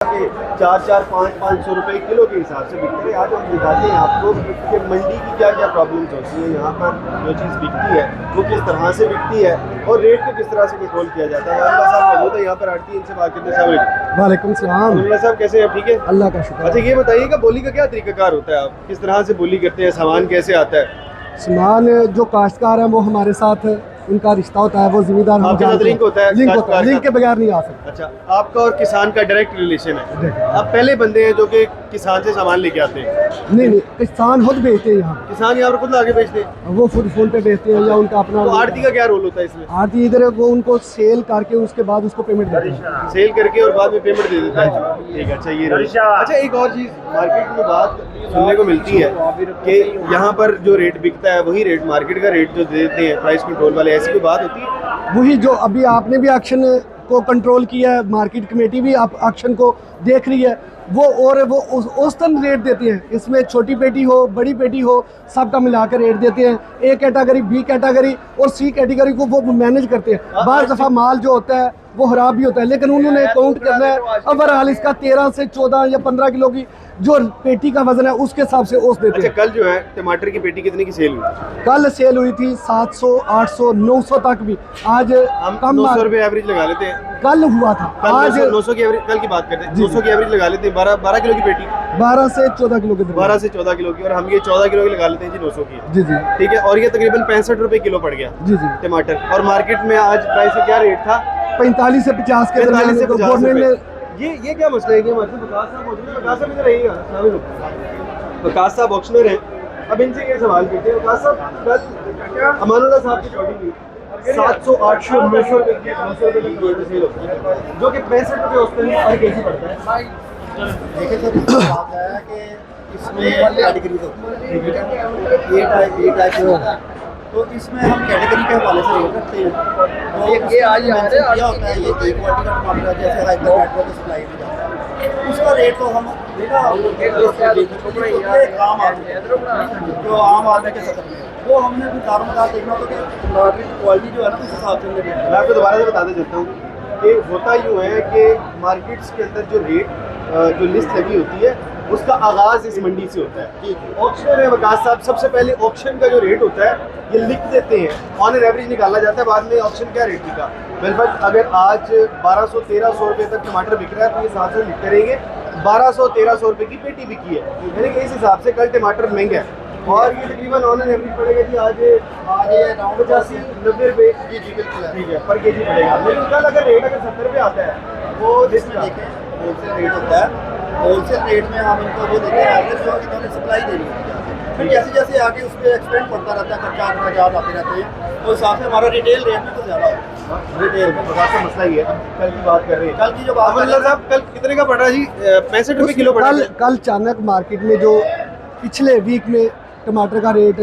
के 4-4, 5-500 रुपए किलो के हिसाब से बिकते हैं। आज हम दिखाते हैं आपको कि मंडी की क्या क्या प्रॉब्लम्स होती हैं, यहाँ पर जो चीज़ बिकती है वो किस तरह से बिकती है और रेट को किस तरह से कंट्रोल किया जाता है। अल्लाह साहब मौजूद है यहाँ पर, आरती इनसे बात करते हैं। वालेकुम सलाम। अल्लाह साहब कैसे हैं, ठीक है? अल्लाह का शुक्र। अच्छा ये बताइएगा बोली का क्या तरीकाकार होता है, आप किस तरह से बोली करते हैं, सामान कैसे आता है? सामान जो काश्तकार है वो हमारे साथ उनका रिश्ता होता है, वो जिम्मेदार आपके साथ लिंक होता है? लिंक होता है, लिंक के बगैर नहीं आ सकता। अच्छा, आपका और किसान का डायरेक्ट रिलेशन है। देखो। आप पहले बंदे हैं जो कि किसान से सामान लेके आते हैं? नहीं, किसान खुद बेचते हैं यहाँ, किसान यहाँ पर खुद आगे बेचते हैं, वो खुद फोन पे बेचते हैं या उनका अपना। तो आड़ती का क्या रोल होता है इसमें? आरती इधर वो उनको सेल करके उसके बाद उसको पेमेंट देते हैं, सेल करके और बाद में पेमेंट दे देता है। ठीक है, अच्छा ये रोल। अच्छा एक और चीज़ मार्केट में बात सुनने को मिलती है कि यहाँ पर जो रेट बिकता है वही रेट मार्केट का रेट जो दे देते हैं प्राइस कंट्रोल वाले, ऐसी कोई बात होती है? वही जो अभी आपने भी एक्शन को कंट्रोल किया है, मार्केट कमेटी भी आप एक्शन को देख रही है, वो और वो औसतन रेट देते हैं। इसमें छोटी पेटी हो बड़ी पेटी हो सबका मिलाकर रेट देते हैं। ए कैटेगरी, बी कैटेगरी और सी कैटेगरी को वो मैनेज करते हैं। बार दफ़ा माल जो होता है वो खराब भी होता है, लेकिन उन्होंने काउंट करना है। ओवरऑल इसका 13 से 14 या 15 किलो की जो पेटी का वजन है उसके हिसाब से औसत देते हैं। अच्छा कल जो है टमाटर की पेटी कितने की सेल हुई? कल सेल हुई थी 700, 800, 900 तक भी। आज हम कम 900 रुपये एवरेज लगा लेते हैं। कल हुआ था, आज आज 900 की एवरेज, कल की बात करते हैं, 900 की एवरेज लगा लेते हैं। 12 किलो की पेटी, 12 से 14 किलो के दरमियान। 12 से 14 किलो की, और हम ये 14 किलो की लगा लेते हैं जी 900 की। जी जी ठीक है, और ये तकरीबन 65 रुपये किलो पड़ गया जी जी। टमाटर। और मार्केट में आज प्राइस का क्या रेट था? 45 से 50 के 45 दरमियान से 50 गवर्नमेंट ने। रुपये। ये क्या मसला है कि हमारे साथ विकास साहब मौजूद हैं, विकास साहब इधर रहिएगा। विकास साहब ऑक्शनर हैं, अब इनसे ये सवाल करते हैं। विकास साहब कल अमानुल्लाह साहब की चौड़ी की 700, 800, 900 रुपये की, 900 रुपये की टमाटर सेल होती है, जो कि 65 रुपये औसतन हर केजी पड़ता है। देखिए सर, इसमें बात है कि इसमें कैटेगरीज होती है, ए टाइप, बी टाइप होता है। तो इसमें हम कैटेगरी के हवाले से रेट रखते हैं। तो ये आज मेंशन किया होता है, ये एक क्वालिटी का टमाटर है, जैसे हाइब्रिड मेट्रो की सप्लाई में जाता है, उसका रेट तो हम आम आदमी, जो आम आदमी के सदर में वो हमने भी दारोमदार देखना होता है कि टमाटर की क्वालिटी जो है ना उस हिसाब से मैं आपको दोबारा से बताते चलता हूँ कि होता यूँ है कि मार्केट्स के अंदर जो रेट जो लिस्ट लगी होती है उसका आगाज़ इस मंडी से होता है। ऑक्शन है विकास साहब, सबसे पहले ऑक्शन का जो रेट होता है ये लिख देते हैं, ऑन एन एवरेज निकाला जाता है, बाद में ऑक्शन क्या रेट बिका। बिल्कुल, अगर आज 1200-1300 रुपये तक टमाटर बिक रहा है तो ये साथ से लिखते रहेंगे 1200-1300 रुपये की पेटी बिकी है, यानी कि इस हिसाब से कल टमाटर महंगा है। और ये तकरीबन ऑन एन एवरेज पड़ेगा जी आज 85-90 रुपये ठीक है पर के जी पड़ेगा। लेकिन कल अगर रेट अगर 70 रुपये आता है वो इसमें देखें होलसेल रेट होता है। होलसेल रेट में हम इनको वो देते हैं एवरेज जो इन्होंने सप्लाई देनी होती है, फिर जैसे जैसे आगे उस पर एक्सपेंड पड़ता रहता है, खर्चा खर्चात आते रहते हैं, तो हिसाब से हमारा रिटेल रेट में तो ज़्यादा होता है। रिटेल में बता का मसला ये है। कल की बात कर रहे हैं, कल की जो बात अब्दुल्ला साहब कल कितने का पड़ा जी? 65 रुपये किलो पड़ा। कल अचानक मार्केट में जो पिछले वीक में टमाटर का रेट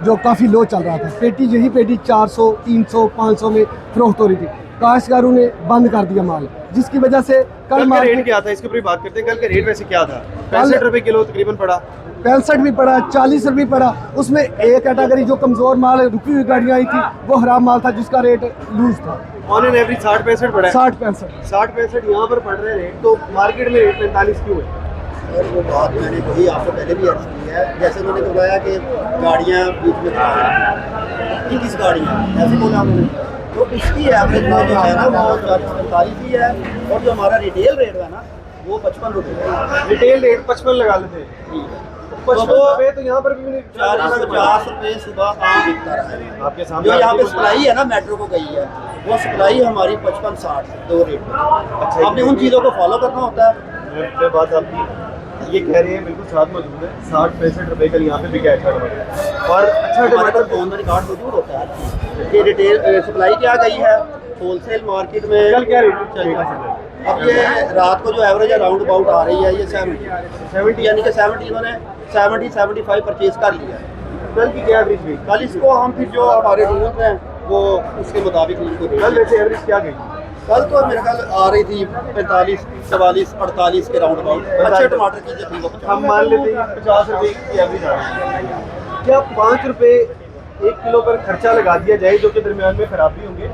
जो काफ़ी लो चल रहा था, पेटी यही पेटी 400, 300, 500 में फरोख्त हो रही थी। काश्तकारों ने बंद कर दिया माल, जिसकी वजह से कल का रेट क्या था इसके ऊपर बात करते हैं। कल का रेट वैसे क्या था? 65 रुपये किलो तकरीबन पड़ा, 65 भी पड़ा, 40 रुपये पड़ा। उसमें एक कैटेगरी जो कमज़ोर माल रुकी हुई गाड़ियाँ आई थी वो खराब माल था जिसका रेट लूज था। ऑन एन एवरेज 60-65 पड़ा है। 60-65 यहाँ पर पड़ रहे हैं रेट, तो मार्केट में रेट 45 क्यों है? और वो बात मैंने वही आपको पहले भी अर्ज की है, जैसे उन्होंने बताया कि गाड़ियाँ बीच में खराब 21 गाड़ियाँ ऐसे बोला उन्होंने, तो इसकी एवरेज जो है ना वो 45 ही है, और जो हमारा रिटेल रेट है ना वो 55 रुपये है। रिटेल रेट 55 लगा लेते हैं, 55 रुपये तो यहाँ पर भी 40-50 रुपये सुबह आम बिकता रहा है। आपके सामने जो यहाँ पे सप्लाई है ना मेट्रो को गई है, वो सप्लाई हमारी 55-60 दो रेट में। अच्छा, आपने उन चीज़ों को फॉलो करना होता है। बात आपकी ये कह रहे हैं बिल्कुल साथ मौजूद है, 60-65 रुपये का यहाँ पे बिका है अच्छा टमाटर। और अच्छा टमाटर फोन में रिकॉर्ड मौजूद होता है कि रिटेल सप्लाई क्या गई है होलसेल मार्केट में। कल क्या रेट चलेगा? अब ये रात को जो एवरेज अराउंड अबाउट आ रही है ये 70 यानी कि 70 इन्होंने 70-75 परचेज कर लिया है। कल की क्या एवरेज हुई? कल इसको हम फिर जो हमारे रूल्स हैं वो उसके मुताबिक इनको कल वैसे एवरेज क्या गई? कल तो मेरे ख्याल आ रही थी 45, 44, 48 के राउंड अबाउट। अच्छे टमाटर की जो थी वो 50। हम मान लेते हैं 50 रुपये की एवरेज आ रही है। क्या 5 रुपये 1 किलो पर खर्चा लगा दिया जाए जो कि दरमियान में खराबी होंगे?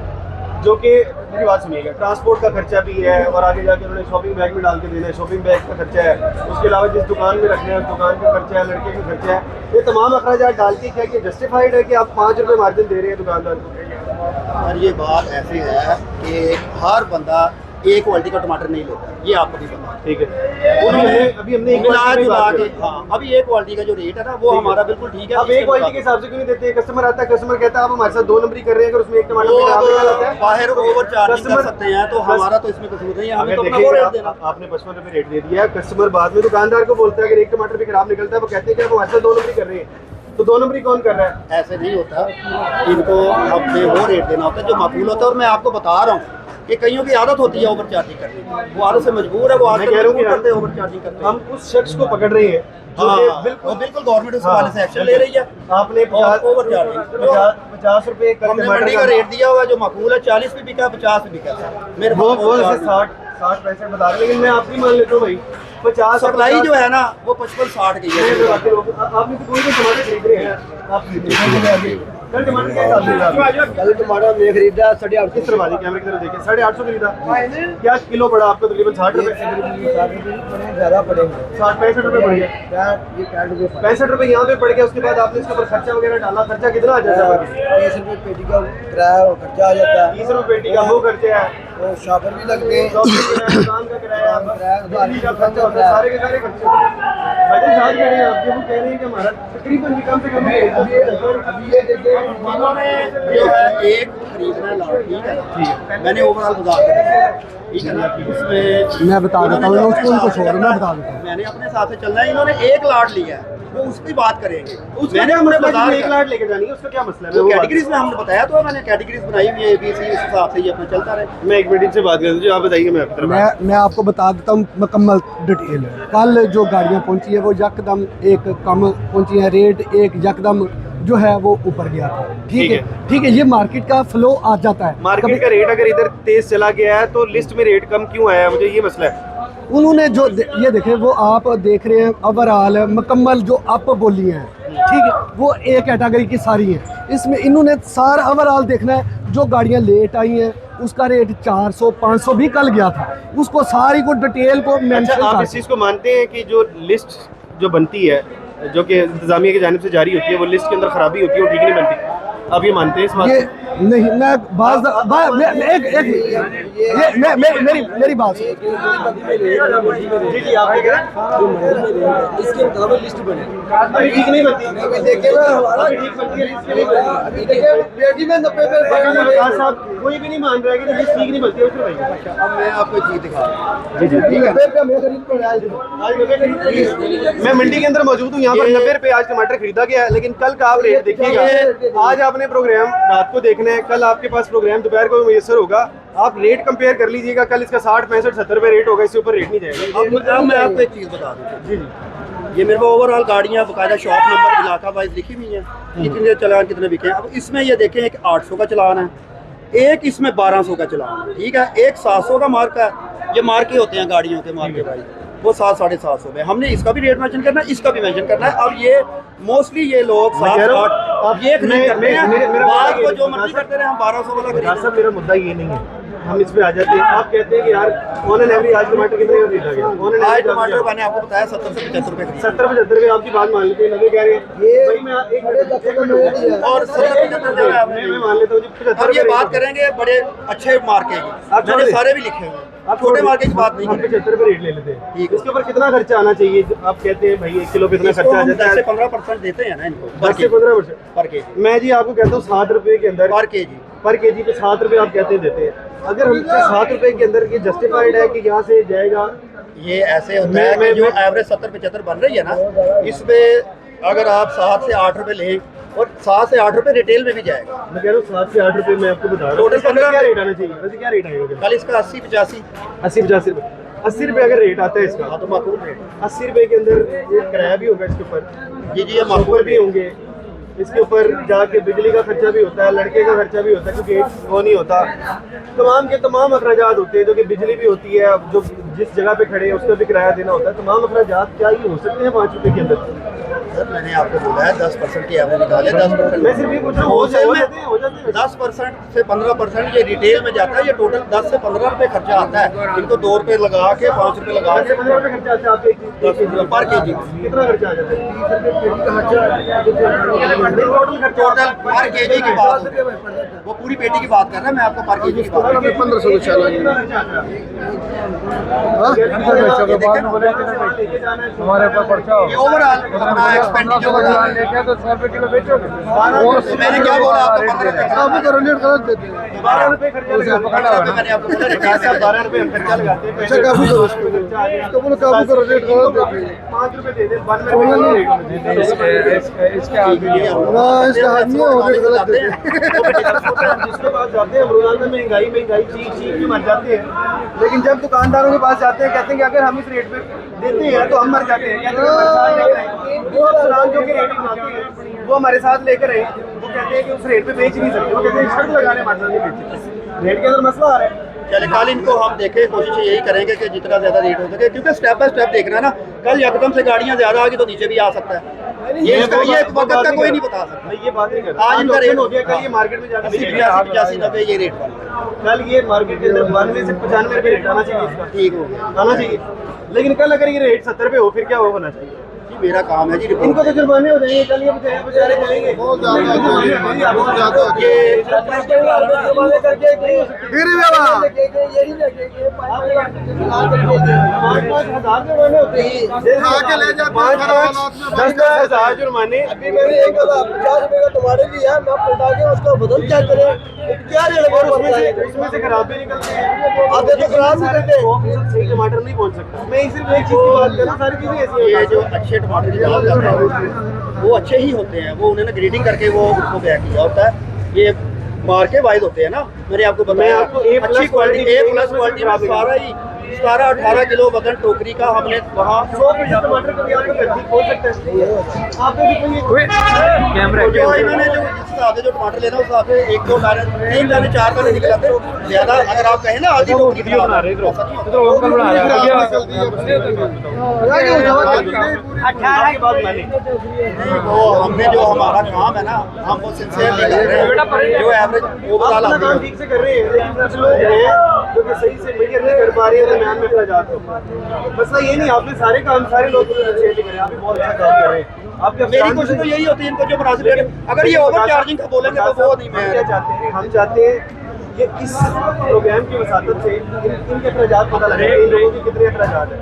जो कि मेरी बात सुनिएगा, ट्रांसपोर्ट का खर्चा भी है और आगे जाके उन्होंने शॉपिंग बैग में डाल के देना है, शॉपिंग बैग का खर्चा है, उसके अलावा जिस दुकान में रखना है उस दुकान का खर्चा है, लड़के का खर्चा है, ये तमाम अखराजात डाल के क्या कि जस्टिफाइड है कि आप 5 रुपये मार्जिन दे रहे हैं दुकानदार को? और ये बात ऐसी है कि एक बंदा एक क्वालिटी का टमाटर नहीं लेता, ये आपको भी पता है। ठीक है, अभी हमने एक मिला क्वालिटी की जुला बात के, करी। हाँ, अभी एक क्वालिटी का जो रेट है ना वो ठीक है। हमारा बिल्कुल ठीक है। अब एक क्वालिटी के हिसाब से क्यों नहीं देते? कस्टमर आता है, कस्टमर कहता है आप हमारे साथ 2 नंबरी कर रहे हैं, अगर उसमें एक टमाटर वो में खराब निकल आता है, बाहर ओवर चार्जिंग कर कस्टमर- सकते हैं, तो हमारा तो इसमें कसूर नहीं है, हमें अगर तो अपना वो देखिए रेट देना। आपने 55 रुपये रेट दे दिया, कस्टमर बाद में दुकानदार को बोलता है अगर एक टमाटर भी खराब निकलता है, वो कहते हैं कि आप हमारे साथ 2 नंबरी कर रहे हैं, तो 2 नंबरी कौन कर रहा है? ऐसे नहीं होता, इनको अपने वो रेट देना होता है जो माकूल होता है। और मैं आपको बता रहा हूँ कि कईयों की आदत होती है ओवर चार्जिंग करने की, वो आदत से मजबूर है, वो मैं कह रहा हूँ कि करते हैं ओवर चार्जिंग करते हैं। हम उस शख्स को पकड़ रहे हैं जो हाँ, कि बिल्कुल बिल्कुल गवर्नमेंट उस हवाले से एक्शन ले रही है। आपने और ओवर चार्जिंग 50 रुपये का हमने टमाटर मंडी का रेट दिया हुआ है जो माकूल है, 40 भी बिका, 50 भी बिका। मेरे वो पास जैसे 60-65 बता रहे, लेकिन मैं आपकी मान लेता हूँ भाई 50 सप्लाई जो है ना वो 55-60 की है। आपने तो कोई भी टमाटर खरीद रहे हैं, आप खरीद रहे हैं कल टमाटर क्या हिसाब से खरीदा? कल टमाटर मैं खरीदा 850 किस तरह बाजी कैमरे की तरफ देखिए, 850 खरीदा। क्या किलो पड़ा आपको? तकरीबन 60 रुपये, ज़्यादा पड़ेंगे 65 रुपये पड़ गया। ये 60 रुपये 65 रुपये यहाँ पे पड़ गया, उसके बाद आपने इसके ऊपर खर्चा वगैरह डाला, खर्चा कितना आ जाता है? 30 रुपये पेटी का किराया और खर्चा आ जाता है 30 रुपये पेटी का वो खर्चा है, तो शॉपर भी लगते हैं शॉप का किराया, दुकान का किराया, बिजली का खर्चा होता है, सारे के सारे खर्चे होते हैं। भाई साथ कह रहे हैं आप, वो कह रहे हैं कि हमारा तकरीबन कम से कम अभी ये देखिए इन्होंने जो है एक खरीदना है लॉट, ठीक है, मैंने ओवरऑल बाजार का देखा, ठीक है ना, इसमें मैं बता देता हूँ उसको, उनको छोड़ मैं बता देता हूँ। मैंने अपने साथ से चलना है, इन्होंने एक लाट लिया है, वो उसकी बात करेंगे। मैंने अपने बाजार 1 लाख लेके जानी है, उसका क्या मसला है? वो मैं वो बात- कैटेगरीज में हमने बताया तो मैंने कैटेगरीज बनाई हुई है ABC, उस हिसाब से ये अपना चलता रहे। मैं 1 मिनट से बात कर दूँ, आप बताइए, मैं आपकी तरफ मैं आपको बता देता हूँ मुकम्मल डिटेल। कल जो गाड़ियाँ पहुँची है वो यकदम एक कम पहुँची है, रेट एक यकदम जो है वो ऊपर गया था। ठीक है, ठीक है, ये मार्केट का फ्लो आ जाता है। मार्केट का रेट अगर इधर तेज चला गया है तो लिस्ट में रेट कम क्यों आया? मुझे ये मसला है। उन्होंने जो ये देखें, वो आप देख रहे हैं ओवरऑल मुकम्मल जो अप बोली हैं, ठीक है, वो एक कैटेगरी की सारी हैं। इसमें इन्होंने सारा ओवरऑल देखना है, जो गाड़ियां लेट आई हैं उसका रेट 400-500 भी कल गया था, उसको सारी को डिटेल को अच्छा, मेंशन आप इस चीज़ को मानते हैं कि जो लिस्ट जो बनती है, जो कि इंतजामिया की जानिब से जारी होती है, वो लिस्ट के अंदर खराबी होती है, वो ठीक नहीं बनती? आप ये मानते हैं इस बात ये को? नहीं, मैं मेरी बात सुनो। जी जी, आप कह रहे हैं इसके मुताबिक लिस्ट बने, अभी ठीक नहीं बनती। अभी देखिए ना, हमारा अभी ठीक बनती है, लिस्ट क्यों नहीं बनती? अभी देखिए पेटी में 90 पे खान साहब कोई भी नहीं मान रहा है कि लिस्ट ठीक नहीं बनती है, उसमें भाई अब मैं आपको एक चीज़ दिखा रहा हूँ। जी जी, ठीक है। मैं खरीद कर आया था। आज 90 पे खरीद- मैं मंडी के अंदर मौजूद हूँ, यहाँ पर 90 रुपये आज टमाटर खरीदा गया है, लेकिन कल का आप रेट देखिएगा। आज आपने प्रोग्राम रात को देखना है, कल आपके पास प्रोग्राम दोपहर को मैसर होगा, आप रेट कंपेयर कर लीजिएगा। कल इसका 60, 65, 70 रुपये रेट होगा, इससे ऊपर रेट नहीं जाएगा। अब मैं आपको एक चीज़ बता दूँ, जी जी, ये मेरे को ओवरऑल गाड़ियाँ बकायदा शॉप नंबर इलाका वाइज लिखी हुई हैं, कितने चलान कितने बिके हैं। अब इसमें ये देखें, एक 800 का चलान है, एक इसमें 1200 का चलान है, ठीक है, एक 700 का मार्क है। ये मार्के होते हैं गाड़ियों के, मार्के भाई वो 700-750 में, हमने इसका भी रेट मेंशन करना है, इसका भी मेंशन करना है। अब ये मोस्टली ये लोग मैं कह रहा हूँ, 7-8 अब ये खरीद करते हैं, मेरा बाद को ये- जो मर्जी करते रहे, हम 1200 वाला खान खरीद। साहब मेरा मुद्दा ये नहीं है, हम इस पे आ जाते हैं। आप कहते हैं कि यार ऑन एन एवरेज आज टमाटर कितने का खरीदा गया? ऑन एन आज एवरेज टमाटर मैंने आपको बताया 70 से 75 रुपए खरीदा। 70-75 रुपये आपकी बात मान लेते हैं, लगे कह रहे हैं ये भाई मैं एक बड़े लक्ष्य का मेरे लिए है। और 70-75 रुपए आपने मैं मान लेता हूँ जी, 75 अब ये रुपये बात करेंगे बड़े अच्छे मार्के की, आप छोड़ मैंने दें। सारे भी लिखे हुए हैं, आप छोटे मार्के की बात नहीं हम करें। 75 रुपये रेट ले लेते हैं, ठीक है। इसके ऊपर कितना खर्चा आना चाहिए? आप कहते हैं भाई 1 किलो पे इतना इसको खर्चा आ हम जाता 10 है, से 15% देते हैं ना इनको, 10 से 15%। पर केजी, मैं जी आपको कहता हूँ 7 रुपये के अंदर पर केजी। पर केजी पे 7 रुपये आप कहते हैं देते हैं। अगर हम 7 रुपये के अंदर ये जस्टिफाइड है कि यहाँ से जाएगा, ये ऐसे होता है कि जो एवरेज 70-75 बन रही है ना, इसमें अगर आप 7 से 8 रुपये लें और 7 से 8 रुपये रिटेल में भी जाएगा, मैं कह रहा हूँ 7 से 8 रुपये मैं आपको बता रहा हूँ। टोटल इसके अंदर 15 क्या रेट आना चाहिए? वैसे क्या रेट आएगा? कल इसका 80-85। 80-85 रुपये, 80 रुपये अगर रेट आता है इसका, हाँ तो माकूल रेट। 80 रुपये के अंदर एक किराया भी होगा इसके ऊपर, जी जी, ये माकूल माकूल भी होंगे, इसके ऊपर जाके बिजली का खर्चा भी होता है, लड़के का खर्चा भी होता है क्योंकि वो नहीं होता, तमाम के तमाम अखराजात होते हैं, जो कि बिजली भी होती है, जो जिस जगह पे खड़े हैं उसका भी किराया देना होता है। तमाम अखराजात क्या ही हो सकते हैं 5 रुपये के अंदर? सर मैंने आपको बोला है 10% की एवरेज निकाले 10%। मैं सिर्फ ये पूछ रहा हूँ, होलसेल में हो जाते हैं 10% से 15% ये रिटेल में जाता है। ये टोटल 10 से 15 रुपए खर्चा आता है। इनको 2 रुपए लगा के 5 रुपए लगा के 15 रुपये खर्चा आता है आपके 10 रुपए पर केजी। कितना खर्चा आ जाता है? टोटल खर्चा टोटल पर केजी की बात हो रही है। वो पूरी पेटी की बात कर रहा है, मैं आपको पर केजी की बात कर रहा हूँ। 1500 कितना खर्चा आता है? हमारे ऊपर पर्चा हो ये ओवरऑल अपना एक्सपेंडिचर बता रहे हैं। तो 100 रुपए किलो बेचोगे तो मैंने क्या बोला आपको 15 रुपए काफी करो रेट गलत देते हैं 12 रुपये खर्चा लगाते हैं। मैंने आपको बोला पचास से 12 रुपये हम खर्चा लगाते हैं। अच्छा काफी करो इसको बोलो काफी करो रेट गलत देते हैं 5 रुपये दे दे 12 रुपये इसके हाथ में हो रेट गलत देते हैं जिसके पास जाते हैं रोजाना महंगाई चीख के मर जाते हैं। लेकिन जब दुकानदारों के पास जाते हैं कहते हैं कि अगर हम इस रेट पे देते हैं तो हम मर जाते हैं। कहते हैं साथ लेकर आए वो अफसरान जो कि रेट बनाते हैं वो हमारे साथ लेकर आए। वो कहते हैं कि उस रेट पे बेच नहीं सकते। वो कहते हैं शर्त लगाने हमारे साथ नहीं बेचते। रेट के अंदर मसला आ रहा है। चले कल इनको हम देखें, कोशिश यही करेंगे कि जितना ज्यादा रेट हो सके, क्योंकि स्टेप बाय स्टेप देखना है ना। कल एकदम से गाड़ियां ज्यादा आ गई तो नीचे भी आ सकता है। ये वक्त का कोई नहीं बता सकता। मैं ये बात नहीं करता। आज इनका रेट हो गया, कल ये मार्केट में जाकर 80, 85, 90 ये रेट पर कल ये मार्केट के अंदर 92 से 95 रुपये रेट आना चाहिए इसका। ठीक हो गया। आना चाहिए। लेकिन कल अगर ये रेट 70 पे हो फिर क्या होना चाहिए? जी मेरा काम है जी रिपोर्ट। इनको तो जुर्माने हो जाएंगे। कल ये बेचारे जाएंगे बहुत ज्यादा ये जुर्माने करके फिर वाला 5,000 जुर्माने होते हैं। आके ले जाते हैं, 10,000 जुर्माने। अभी मैंने एक 50 रुपए का तुम्हारे लिए है, मैं पलटा के उसका बदल क्या करें क्या और उसमें से खराब भी निकलते हैं। आधे तो खराब निकलते हैं। सही टमाटर नहीं पहुंच सकता। मैं सिर्फ एक चीज की बात कर रहा हूँ, सारी चीजें ऐसी ये हैं। जो अच्छे टमाटर की बात कर रहे हैं वो अच्छे ही होते हैं। वो उन्होंने ग्रेडिंग करके वो उसको क्या किया होता है। ये मार के वाइज होते हैं ना। मैंने आपको बताया मैं आपको A+ अच्छी क्वालिटी A+ क्वालिटी में सारा ही 17-18 किलो वजन टोकरी का हमने वहाँ 100 टमाटर कभी आपको गद्दी खोल सकते हैं। आपने भी कोई कैमरा जो इन्होंने जो जिस हिसाब से जो टमाटर लेना उस हिसाब से 1-2 दाने 3 दाने 4 दाने निकलाते ज्यादा। अगर आप कहें ना आधी टोकरी वीडियो बना रहे हो, इधर अंकल बना रहा है। वो हमने जो हमारा काम है ना हम वो सिंसियरली कर रहे हैं। जो एवरेज ओवरऑल अपना काम ठीक से कर रहे हैं। लेकिन कुछ लोग हैं जो कि सही से मेजर नहीं कर पा रहे हैं, दरमियान में अखराजात हो। मसला ये नहीं, आपने सारे काम सारे लोग सिंसियरली करे। आप भी बहुत अच्छा काम कर रहे हैं। आपके मेरी कोशिश तो यही होती है इनको जो मुनासिब रेट। अगर ये ओवर चार्जिंग का बोलेंगे तो वो नहीं। हम क्या चाहते हैं? हम चाहते हैं कि इस प्रोग्राम की वसातत से इनके अखराजात पता लगे कि इन लोगों के कितने अखराजात हैं।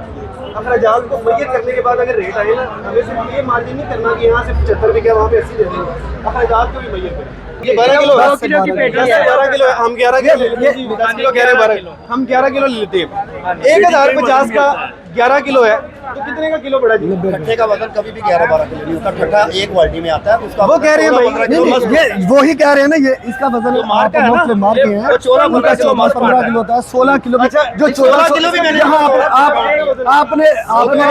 अखराजात को मुय्यर करने के बाद अगर रेट आए ना, हमें सिर्फ ये मार्जिन नहीं करना कि यहाँ से 75 बिका वहाँ पे 80 दे देंगे। अखराजात को भी मुय्यर करें। ये 12 किलो है। 10 किलो की पेटी है। 12 किलो है। हम 11 किलो 10 किलो कह रहे हैं 12 किलो। हम 11 किलो लेते हैं। 1050 का 11 किलो है तो कितने का किलो पड़ा जी? ठट्ठे का वजन कभी भी 11-12 किलो नहीं होता। ठट्ठा एक क्वालिटी में आता है उसका वो कह रहे हैं भाई, 14-15 किलो नहीं, मस्त ये वो ही कह रहे हैं ना। ये इसका वजन जो मार्क है ना, मार्क हैं वो 14-15 किलो मस्त 15 किलो होता है 16 किलो भी। अच्छा, जो 16 किलो भी मैंने यहाँ आपने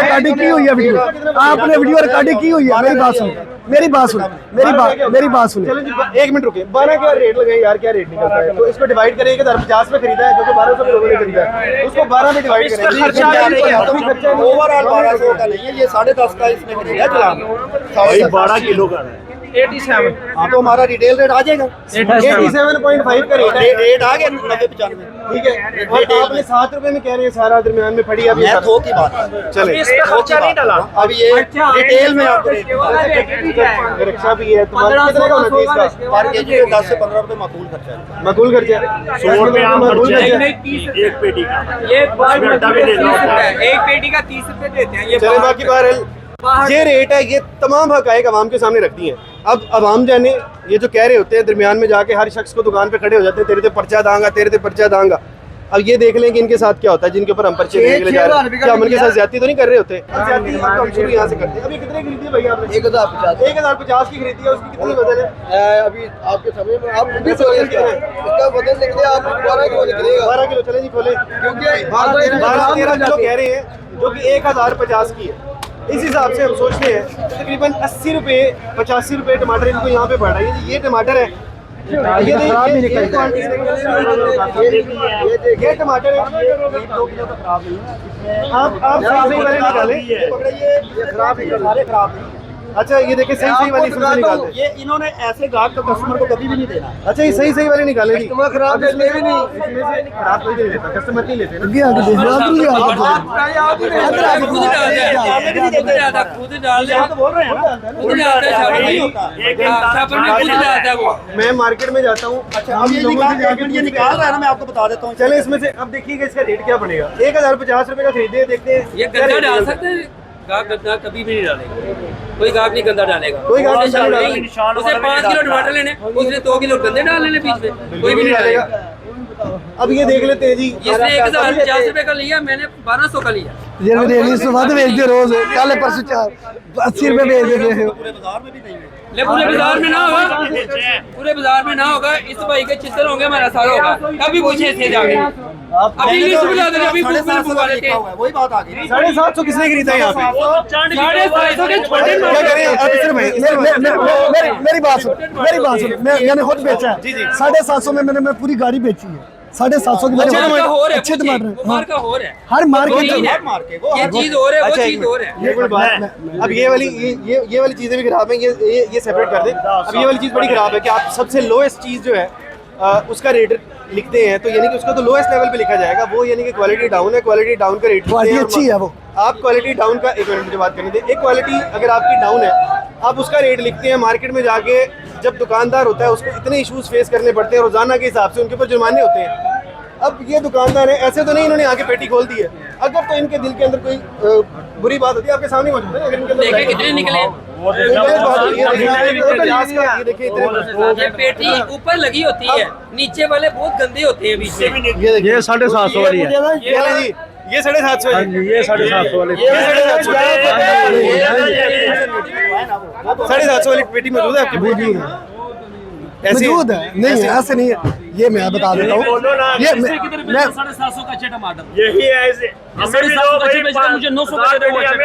रिकॉर्डिंग की हुई है वीडियो। आपने वीडियो रिकॉर्डिंग की हुई है। मेरी बात सुन मेरी बात सुन चलो जी 1 मिनट रुके। 12 क्या रेट लगाए यार? क्या रेट निकलता है? तो इसको डिवाइड करें। 1050 में खरीदा है जो कि 1200 में लोगों ने खरीदा है, उसको 12 में डिवाइड करें। ओवरऑल 1200 का नहीं है, ये 10.5 का इसने खरीदा चला 12 किलो का 87 हाँ तो हमारा रिटेल रेट आ जाएगा 87.5 का रेट है। रेट आ गया 90-95। ठीक है। और आपने 7 रुपए में कह रहे हैं सारा दरमियान में पड़ी। अभी मैं थोक की बात कर रहा हूं। चले इसका खर्चा नहीं डाला। अब ये रिटेल में आपको रेट रिक्शा भी है तुम्हारा कितने का होना चाहिए इसका? पर केजी में 10 से 15 रुपए माकूल खर्चा है। मकबूल खर्चा 100 रुपए आम मकबूल खर्चा खर्चा। है। एक पेटी का ये एक पेटी का 30 रुपए देते हैं। ये चले बाकी बहरहाल ये रेट है। ये तमाम हकायक आवाम के सामने रखती हैं। अब आवाम जाने ये जो कह रहे होते हैं दरमियान में जाके हर शख्स को दुकान पे खड़े हो जाते हैं, तेरे पे पर्चा दांगा, तेरे पे पर्चा दांगा। अब ये देख लें कि इनके साथ क्या होता है जिनके ऊपर हम पर्चे देने के लिए जा रहे हैं। क्या हम उनके साथ ज्यादती तो नहीं कर रहे होते? ज्यादती हम शुरू यहाँ से करते हैं। अभी कितने खरीदी है भैया आपने? 1050 की खरीदी है। उसकी कितनी वजन है? अभी आपके समय में आप इसका वजन निकले आप 12 किलो निकलेगा। 12 किलो। चले जी खोले। क्योंकि 12-13 किलो कह रहे हैं जो कि 1050 की है। इस हिसाब से हम सोचते हैं तकरीबन 80 रुपये 85 रुपये टमाटर इनको यहाँ पे बढ़ा है। ये टमाटर है, ये टमाटर है। आप सही वाले निकालें। ये खराब है, सारे खराब नहीं। अच्छा ये देखिए सही सही वाली इसमें से निकाल दे। ये इन्होंने ऐसे गाहक को कस्टमर को कभी भी नहीं देना। अच्छा ये सही सही वाली निकाले जी। कस्टमर खराब इसमें भी नहीं, इसमें से खराब कोई नहीं लेता, कस्टमर नहीं लेते ना। ये आगे देख लो, आगे खुद डालता है, खुद डाल यहाँ तो बोल रहे हैं ना, खुद डालता है साबुन नहीं में। होता। हाँ, साबुन में खुद डालता है वो। मैं मार्केट में जाता हूँ। अच्छा अब ये निकाल रहा है ना, मैं आपको बता देता हूँ। चले इसमें से अब देखिएगा इसका रेट क्या पड़ेगा। 1050 रुपए का खरीदे, देखते हैं ये क्या गंदा रेट डाल निकलता है। सकते हैं, गाहक गंदा कभी भी नहीं डालेगा, कोई गाहक नहीं गंदा डालेगा। कोई गाहक नहीं नहीं, डालेगा। उसे 5 किलो टमाटर लेने, उसने 2 किलो गंदे डाल लेने बीच में, कोई भी नहीं डालेगा। अब ये देख लेते हैं जी। इसने 1050 रुपए का लिया, मैंने 1200 का लिया। ये डेली से ਵੱਧ ਵੇਚਦੇ रोज कल परसों 80 रुपए बेच देते हैं। पूरे बाजार में भी नहीं है। ले पूरे बाजार में ना होगा, पूरे बाजार में ना होगा, इस भाई के चित्र होंगे, हमारा सारा होगा। कभी पूछे इससे जाके, अभी लिस्ट बुला देना, अभी साढ़े बुक सात सौ बुला का लेते लिखा हैं। हुआ है, वही बात आ गई। 750 किसने खरीदा यहाँ पे? 750 के छोटे क्या करें अब सिर्फ भाई मेरी बात सुन, मैंने खुद बेचा है। 750 में मैं पूरी गाड़ी बेची है। 750 की अच्छा का हो रहा है, अच्छे टमाटर कुमार का हो रहा है, हर मार्केट नहीं है। हर मार के वो ये चीज हो रहा है, वो अच्छा, एक चीज हो रहा है। एक मिनट बात। अब ये वाली चीजें भी खराब है, ये सेपरेट कर दे। अब ये वाली चीज बड़ी खराब है कि आप सबसे लोएस्ट चीज जो है उसका रेट लिखते हैं, तो यानी कि उसका तो लोएस्ट लेवल पे लिखा जाएगा वो, यानी कि क्वालिटी डाउन है, क्वालिटी डाउन का रेट क्वालिटी अच्छी है वो। आप क्वालिटी डाउन का, एक मिनट मुझे बात करने दे। एक क्वालिटी अगर आपकी डाउन है, आप उसका रेट लिखते हैं, मार्केट में जाके जब दुकानदार होता है उसको इतने इश्यूज फेस करने पड़ते हैं, रोजाना के हिसाब से उनके ऊपर जुर्माने होते हैं। अब ये दुकानदार है, ऐसे तो नहीं इन्होंने आके पेटी खोल दी है। अगर तो इनके दिल के अंदर कोई बुरी बात होती है, आपके सामने मौजूद है, अगर इनके अंदर देखिए कितने निकले, ये देखिए इतने ये पेटी ऊपर लगी होती है, नीचे वाले बहुत गंदे होते हैं बीच में। ये 750 वाली है। ये वाला जी, ये 750 है जी। ये 750 वाली। ये 750 वाली पेटी मौजूद है आपकी? ऐसी मौजूद है नहीं, ऐसे नहीं है। ये मैं बता देता हूँ, ये मैं 750 का अच्छे टमाटर, यही है ऐसे। हमें भी दो भाई, मुझे 900 का दे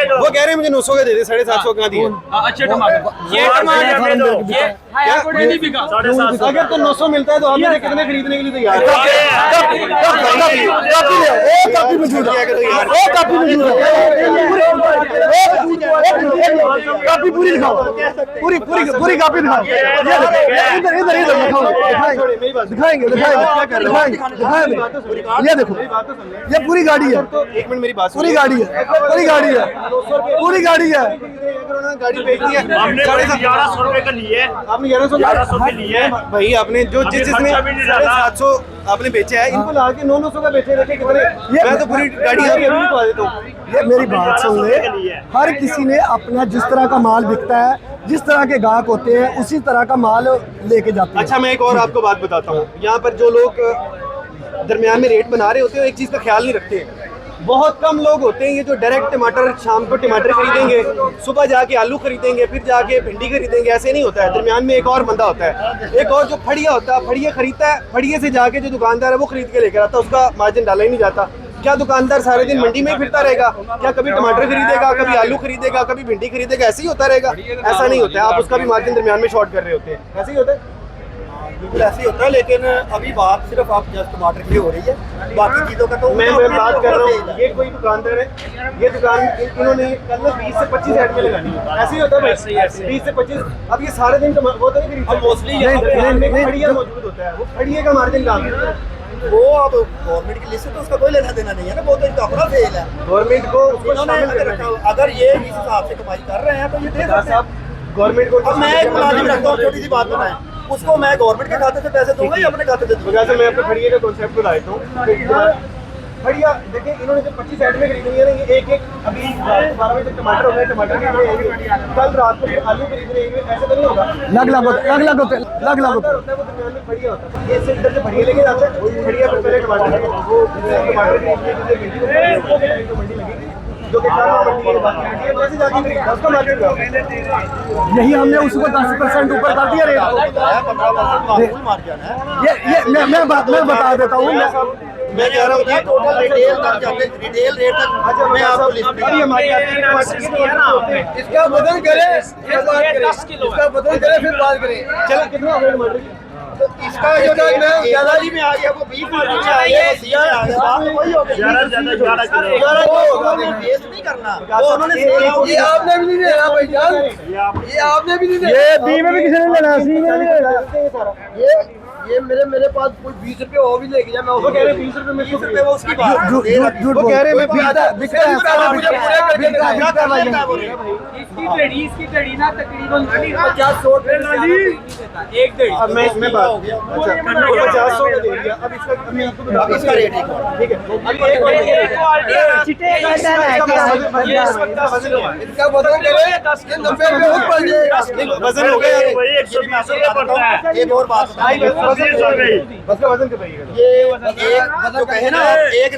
दो। वो कह रहे हैं मुझे 900 का दे दे, 750 का दिए। अच्छे टमाटर, ये टमाटर ये नहीं बिका। 750। अगर तो 900 मिलता है तो आप मुझे कितने खरीदने के लिए तैयार हैं? काफी मौजूद है, काफी मौजूद है। काफी पूरी दिखाओ, पूरी काफी दिखाओ। इधर इधर इधर दिखाओ, दिखाएंगे ये देखो, ये पूरी गाड़ी है। एक मिनट मेरी बात पूरी गाड़ी है, पूरी गाड़ी है, पूरी गाड़ी है। गाड़ी बेच दी है। हमने 1100 रुपए का लिए है। आपने 1100 के लिए है। भाई आपने जो जिसने खर्चा भी नहीं डाला। 750 आपने बेचा है, इनको ला के 900 का बेचे रहते कितने। मैं तो पूरी गाड़ी अभी निकलवा देता हूँ। ये मेरी बात सुन ले, हर किसी ने अपना जिस तरह का माल बिकता है, जिस तरह के गाहक होते हैं, उसी तरह का माल लेके जाते हैं। अच्छा मैं एक और आपको बात बताता हूँ, यहाँ पर जो लोग दरमियान में रेट बना रहे होते हैं एक चीज़ का ख्याल नहीं रखते हैं। बहुत कम लोग होते हैं ये जो डायरेक्ट टमाटर, शाम को टमाटर खरीदेंगे, सुबह जाके आलू खरीदेंगे, फिर जाके भिंडी खरीदेंगे, ऐसे नहीं होता है। दरमियान में एक और बंदा होता है, एक और जो फड़िया होता है, फड़िया खरीदता है, फड़िए से जाके जो दुकानदार है वो खरीद के लेकर आता है, उसका मार्जिन डाला ही नहीं जाता। क्या दुकानदार सारे दिन मंडी में ही फिरता रहेगा? क्या कभी टमाटर खरीदेगा, कभी आलू खरीदेगा, कभी भिंडी खरीदेगा? ऐसे ही होता रहेगा? ऐसा नहीं होता है। आप उसका भी मार्जिन दरमियान में शॉर्ट कर रहे होते हैं, ऐसे ही होता है। बिल्कुल ऐसे ही होता है, लेकिन अभी बात सिर्फ आप जस्ट टमाटर की हो रही है, बाकी चीज़ों का तो मैं बात कर रहा हूँ, ये कोई दुकानदार है, ये दुकान इन्होंने कल 20 से 25 ऐड में लगानी है, ऐसे ही होता है भाई, 20 से 25। अब ये सारे दिन वो तो नहीं खरीदते, मोस्टली खड़िया मौजूद होता है, वो खड़िए का मार्जिन कहाँ है? वो अब गवर्नमेंट की लिस्ट से तो उसका कोई लेना देना नहीं है ना, वो तो इनका अपना फेल है। गवर्नमेंट को उसको इन्होंने शामिल करना चाहिए। अगर ये इस हिसाब से कमाई कर रहे हैं तो ये दे सकते हैं। गवर्नमेंट को अब मैं एक मुलाजिम रखता हूँ, छोटी सी बात बताएं, उसको मैं गवर्नमेंट के खाते से पैसे दूंगा या अपने खाते से दूंगा? वजह से मैं अपने खड़िए का कॉन्सेप्ट को लाता हूँ। खड़िया देखिए, इन्होंने जो 25 ऐड में खरीदी है ना, ये एक अभी 12 बजे तक टमाटर हो गए, टमाटर खरीद रहे हैं, कल रात को आलू खरीद रहे हैं, ऐसे तो नहीं होगा। लग होते होता है, वो दरमियान में खड़िया होता है। ये सिर्फ इधर से खड़िया लेके जाता है, खड़िया पर पहले टमाटर वो टमाटर खरीदने मंडी लगेगी, जो कि मंडी है, बाकी मंडी है, वैसे जाके खरीदना उसका मार्केट का। यही हमने उसको 10% ऊपर कर दिया रेट को। 15% मामूल मार्जिन है। ये मैं बता देता हूँ, मैं कह रहा हूँ कि टोटल रिटेल तक जाते, रिटेल रेट तक मैं आपको लिस्ट अभी हमारे इसका बदल करे फिर बात करें, इसका बदल करे फिर बात करें। चलो कितना हो गया टमाटर? इसका जो ना ज्यादा में आ गया वो 20 में आ गया वो 30 में आ गया बात तो वही हो गई 11 किलो वो उन्होंने वेस्ट नहीं करना वो उन्होंने ये आपने भी नहीं देना भाईजान ये आपने भी नहीं देना ये बी में भी किसी ने लेना सी में भी लेना ये मेरे पास कोई 20 रुपए वो भी लेके जा मैं उसको कह रहे 20 रुपए में 20 रुपए वो उसकी बात झूठ वो कह रहे मैं बिकता है मुझे पूरे करके इसकी घड़ी ना तकरीबन 50-100 एक घड़ी अब मैं बात हो गया अच्छा 50 का दे दिया अब इसका मैं आपको बता इसका रेट है ठीक है इसका वजन करे 90 रुपए खुद पड़ जाएगा वजन हो गया वही 120 रुपये पड़ता है एक और बात भाई वजन बस का वजन कितना ये एक वजन कहे ना आप एक